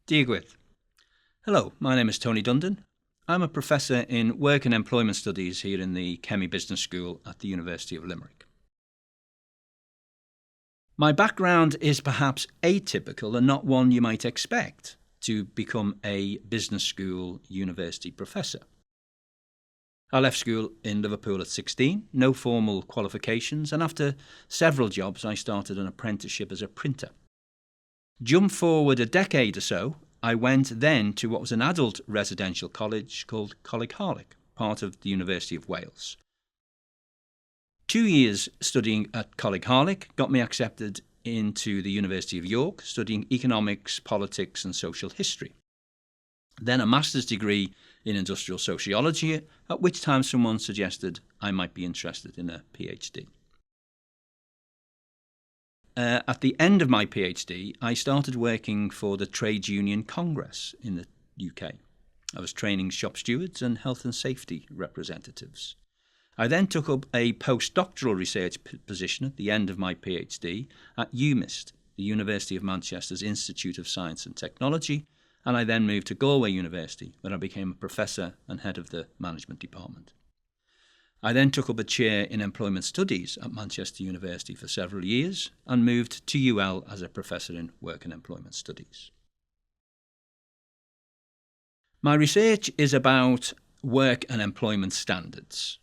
Diagwydd. Hello, my name is Tony Dundon. I'm a professor in Work and Employment Studies here in the Kemmy Business School at the University of Limerick. My background is perhaps atypical and not one you might expect to become a business school university professor. I left school in Liverpool at 16, no formal qualifications, and after several jobs I started an apprenticeship as a printer. Jump forward a decade or so, I went then to what was an adult residential college called Coleg Harlech, part of the University of Wales. 2 years studying at Coleg Harlech got me accepted into the University of York, studying economics, politics and social history. Then a master's degree in industrial sociology, at which time someone suggested I might be interested in a PhD. At the end of my PhD, I started working for the Trade Union Congress in the UK. I was training shop stewards and health and safety representatives. I then took up a postdoctoral research position at the end of my PhD at UMIST, the University of Manchester's Institute of Science and Technology, and I then moved to Galway University, where I became a professor and head of the management department. I then took up a chair in employment studies at Manchester University for several years and moved to UL as a professor in work and employment studies. My research is about work and employment standards.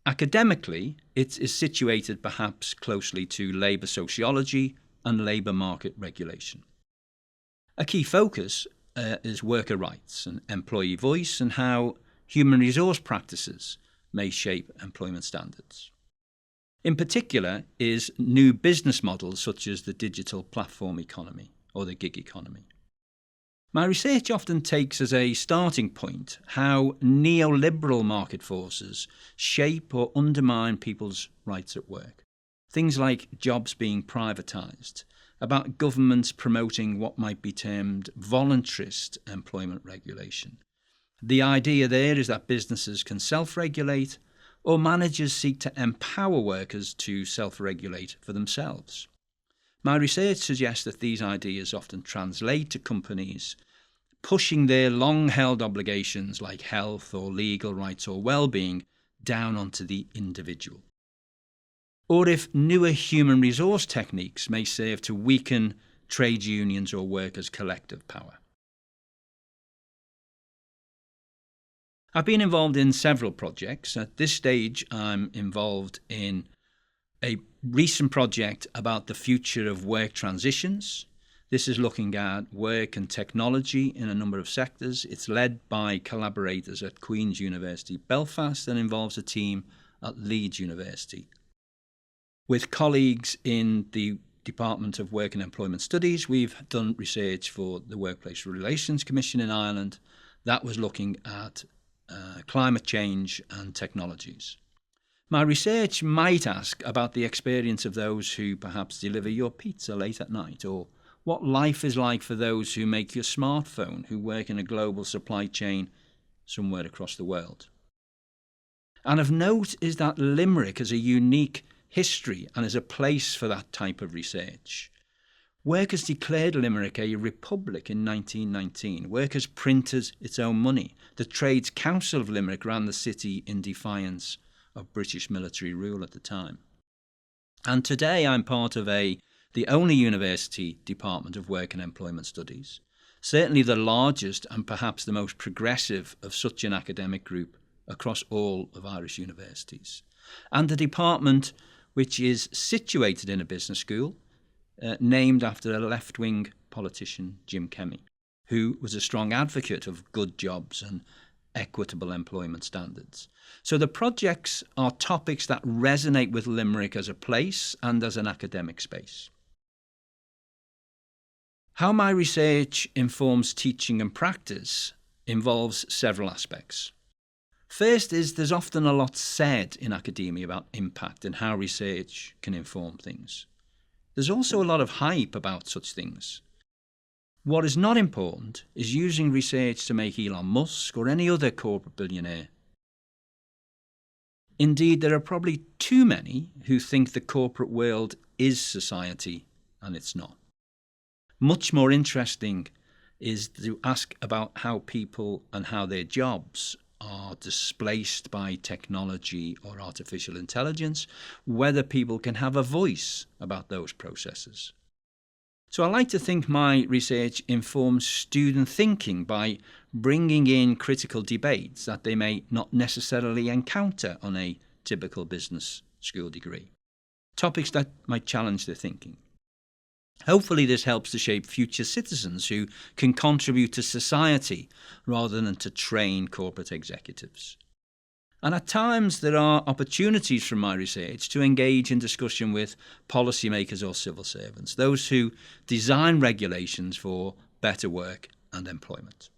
Academically, it is situated perhaps closely to labour sociology and labour market regulation. A key focus is worker rights and employee voice and how human resource practices may shape employment standards. In particular is new business models such as the digital platform economy or the gig economy. My research often takes as a starting point how neoliberal market forces shape or undermine people's rights at work. Things like jobs being privatised, about governments promoting what might be termed voluntarist employment regulation. The idea there is that businesses can self-regulate or managers seek to empower workers to self-regulate for themselves. My research suggests that these ideas often translate to companies pushing their long-held obligations like health or legal rights or well-being down onto the individual. Or if newer human resource techniques may serve to weaken trade unions or workers' collective power. I've been involved in several projects. At this stage, I'm involved in a recent project about the future of work transitions. This is looking at work and technology in a number of sectors. It's led by collaborators at Queen's University Belfast and involves a team at Leeds University. With colleagues in the Department of Work and Employment Studies, we've done research for the Workplace Relations Commission in Ireland that was looking at climate change and technologies. My research might ask about the experience of those who perhaps deliver your pizza late at night, or what life is like for those who make your smartphone, who work in a global supply chain somewhere across the world. And of note is that Limerick has a unique history and is a place for that type of research. Workers declared Limerick a republic in 1919. Workers printed its own money. The Trades Council of Limerick ran the city in defiance of British military rule at the time. And today I'm part of the only university department of work and employment studies, certainly the largest and perhaps the most progressive of such an academic group across all of Irish universities, and the department which is situated in a business school named after a left-wing politician, Jim Kemmy, who was a strong advocate of good jobs and equitable employment standards. So the projects are topics that resonate with Limerick as a place and as an academic space. How my research informs teaching and practice involves several aspects. First is there's often a lot said in academia about impact and how research can inform things. There's also a lot of hype about such things. What is not important is using research to make Elon Musk or any other corporate billionaire. Indeed, there are probably too many who think the corporate world is society, and it's not. Much more interesting is to ask about how people and how their jobs are displaced by technology or artificial intelligence, whether people can have a voice about those processes. So I like to think my research informs student thinking by bringing in critical debates that they may not necessarily encounter on a typical business school degree, topics that might challenge their thinking. Hopefully this helps to shape future citizens who can contribute to society rather than to train corporate executives. And at times there are opportunities from my research to engage in discussion with policymakers or civil servants, those who design regulations for better work and employment.